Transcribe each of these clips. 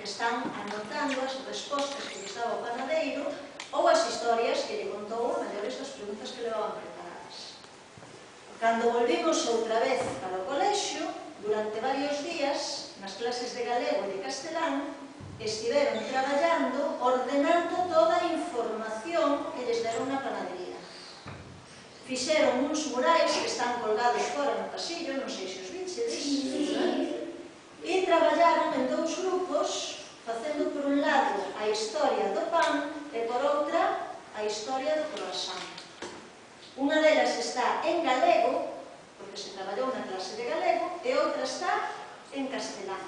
están anotando as respostas que lles daba o panadeiro ou as historias que lle contou a maiores das preguntas que levaban preparadas. Cando volvimos outra vez para o colexio, durante varios días, nas clases de galego e de castelán, estiveron traballando, ordenando toda a información que lles deron na panadería. Fixeron uns murais que están colgados fora no pasillo, non sei se os viches, e traballaron en dous grupos, facendo por un lado a historia do pan e por outra a historia do croissant. Unha delas está en galego, porque se traballou na clase de galego, e outra está en castelán.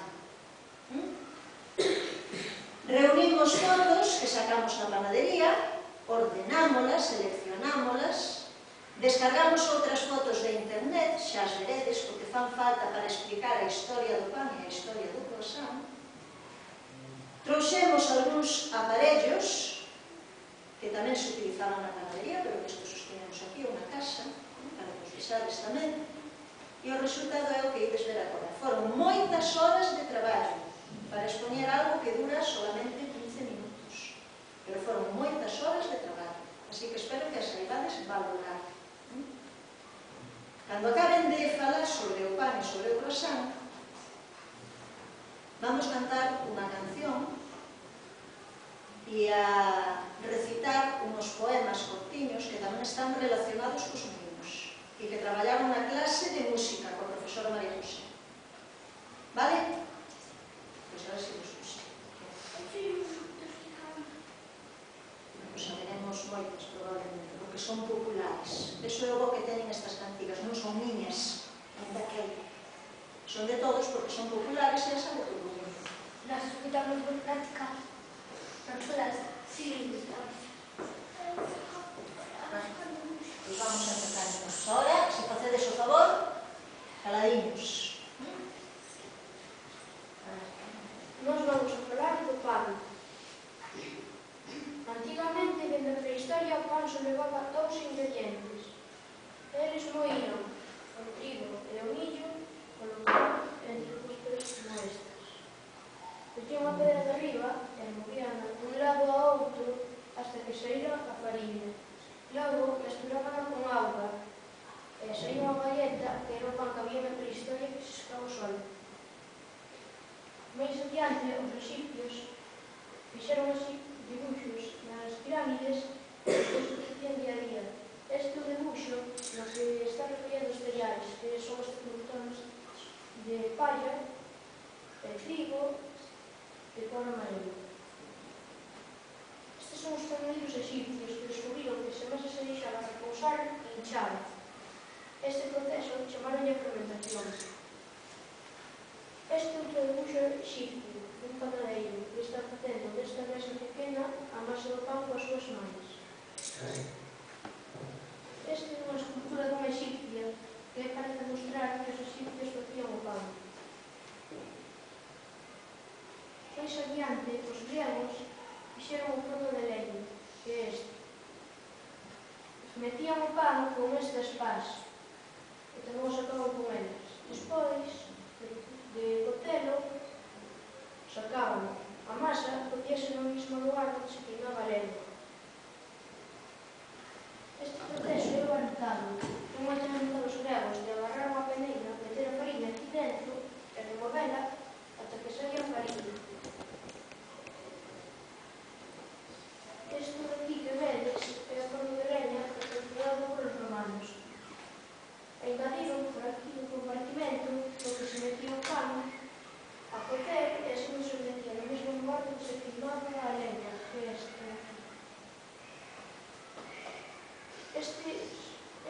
Reunimos fotos que sacamos na panadería, ordenámolas, seleccionámolas, descargamos outras fotos de internet, xa as veredes, porque fan falta para explicar a historia do pan e a historia do croissant. Trouxemos algúns aparellos que tamén se utilizaban na panadería, pero que estos os tenemos aquí, unha casa, para que os vexades tamén, e o resultado é o que ides ver agora. Foron moitas horas de traballo para expoñer algo que dura solamente 15 minutos, pero foron moitas horas de traballo, así que espero que as saibades valorar. Cando acaben de falar sobre o pan e sobre o croissant, vamos cantar unha canción e a recitar unos poemas cortiños que tamén están relacionados cos niños e que traballaron na clase de música coa profesora María José. Vale? Pois a ver se vos gusta. Pois saberemos moitas, probablemente, porque son populares. Eso é o bo que teñen estas cantigas, non son miñas, daquel. Son de todos porque son populares e as sabe todo o mundo. Las escuchamos por práctica. Sí. Pois vamos a empezar ahora, se facedes o favor, caladiños. Nos vamos a falar do pan. Antigamente, dende a prehistoria, o pan só levaba 2 ingredientes. Eles moían o trigo e o millo, colocando entre cúsperes como estas. Metían a pedra de arriba e movían de un lado a outro hasta que saíra a farina. Logo, mesturaban con auga e saía unha galleta que era o pan que había na prehistoria que se secaba ao sol. Máis adiante, os egipcios fixeron así dibuixos nas pirámides que se facían día a día. Este dibuixo no que está recollendo os cereais, que son os montones de palla, de trigo, de cor amarelo. Estes son os panadeiros egipcios que descubriron que se a masa se deixaba repousar e hinchaba. Este proceso chamaronlle fermentación. Este outro dibuixo egipcio, un panadeiro, que está facendo desta mesa pequena a masa do pan coas súas mans. Este é unha escultura dunha egipcia que é para demostrar que os egipcios facían o pan. Mais adiante, os griegos fixeron o forno de leña, que é este. Metían o pan con estas pás, e tamén o sacaban con elas. Despois de cotelo, sacaban a masa, podíase no mismo lugar onde se queimaba a lengua. Este proceso é o artado. Unha técnica dos gregos de agarrar unha peneira, meter a farina aquí dentro e removela ata que saia a farina. Isto aquí que vedes é o forno de leña configurado polos romanos. Engadiron por aquí un compartimento no que se metía o pan a cocer e así non se metía no mesmo lugar onde se queimaba a leña, que é este.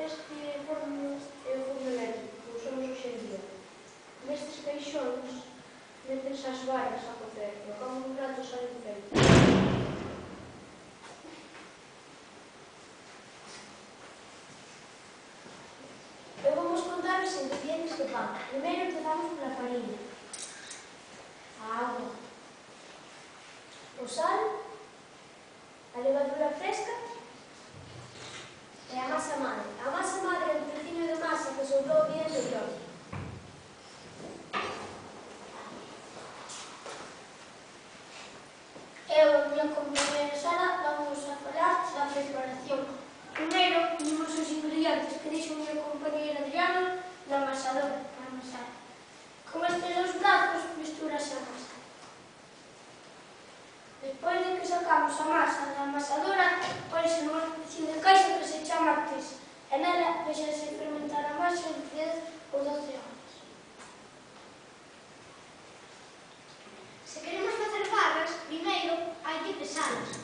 Este forno é o forno eléctrico que usamos hoxe en día. Nestes caixóns metense as varas a cocer e ao cabo dun rato salen feitos. Eu vamos contar os ingredientes do pan. Primeiro empezamos pola farina, a auga, o sal, a levadura fresca e a masa madre. A masa madre é un trociño de masa que sobrou o día anterior. mano na amasadora para amasar. Con estes dos brazos mistúrase a masa. Despois de que sacamos a masa da amasadora, ponse nunha especie de caixa que se chama actis, e nela deixase fermentar a masa entre 10 ou 12 horas. Se queremos facer barras, primeiro hai que pesalas.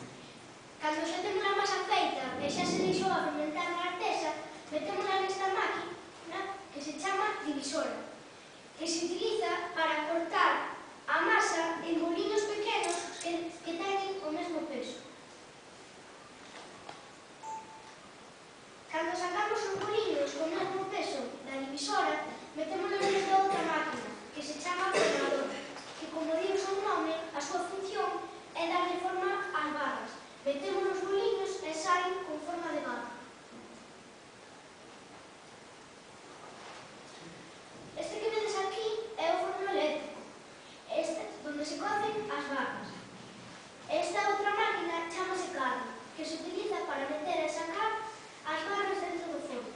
Cando xa temos a masa feita e xa se deixou a fermentar na artesa, metémola nesta máquina que se chama divisora, que se utiliza para cortar a masa en boliños pequenos que teñen o mesmo peso. Cando sacamos os boliños co mesmo peso da divisora, metémolos nesta outra máquina, que se chama formador, que, como di o seu nome, a súa función é darlle forma ás barras. Metemos os boliños e saen con forma de barra. Este que vedes aquí é o forno eléctrico, donde se cocen as barras. Esta outra máquina chamase carne, que se utiliza para meter e sacar as barras dentro do forno.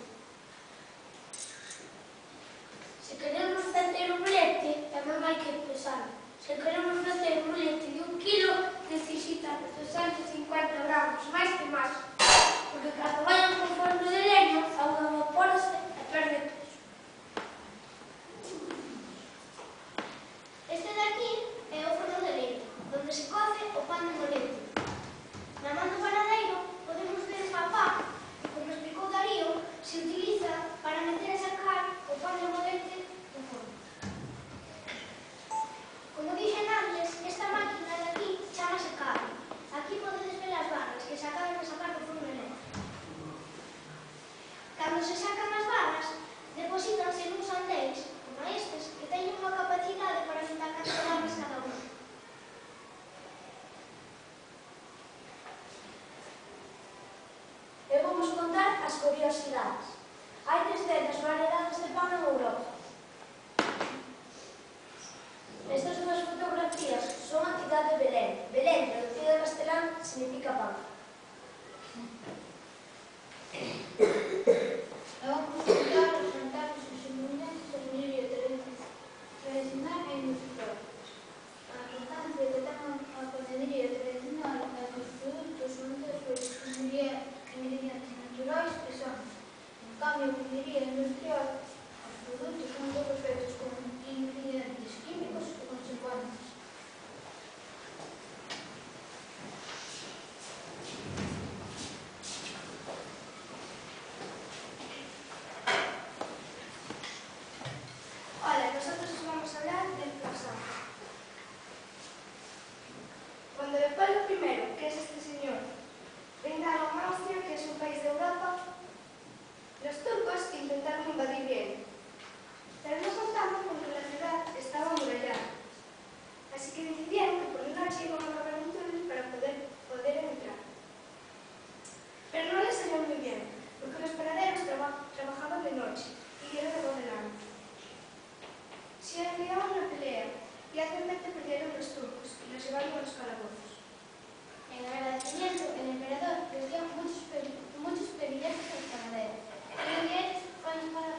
Se queremos facer un brete, tamén hai que pesar. Se queremos facer un brete de 1 kilo, necesita 250 gramos, máis que máis, porque cando vayan con forno de leño, a auga evapórase e perde peso. Este de aquí é o forno de leña, donde se coce o pan de molete. Na man do panadeiro podemos ver a pá, que, como explicou Darío, se utiliza para meter e sacar o pan de molete do forno. Como dixen antes, esta máquina de aquí chamase carne. Aquí podedes ver as barras que se acaban de sacar do forno eléctrico. Cando se sacan as barras, deposítanse nuns andéis, como estes, que teñen unha capacidade para fitar 4 barras cada unha. Eu vamos contar as curiosidades. Hai 300 variedades de pan en Europa. Estas dúas fotografías son a cidade de Belén. Belén, traducido en castelán, significa pan. Vamos contar os jantares e os monumentos da minería tradicional e industrial. A importancia que ten a panadería tradicional e os produtos son das ingredientes naturais e sanos. En cambio, a minería industrial, os produtos son todos feitos con ingredientes químicos e conservantes. Hola, nosotros os vamos a hablar del croissant. Cuando Leopoldo I, que es este señor, reinaba en Austria, que es un país de Europa, los turcos intentaron invadir Viena, pero no contaban con que la ciudad estaba amurallada, así que decidieron que por la noche iban a robar un túnel para poder entrar. Pero no les salió muy bien, porque los panaderos trabajaban de noche y era de verano. Se aliaban la pelea y actualmente perdieron los turcos y los llevaron a los calabozos. En agradecimiento, el emperador les dio muchos privilegios a los panaderos. Uno de ellos fue para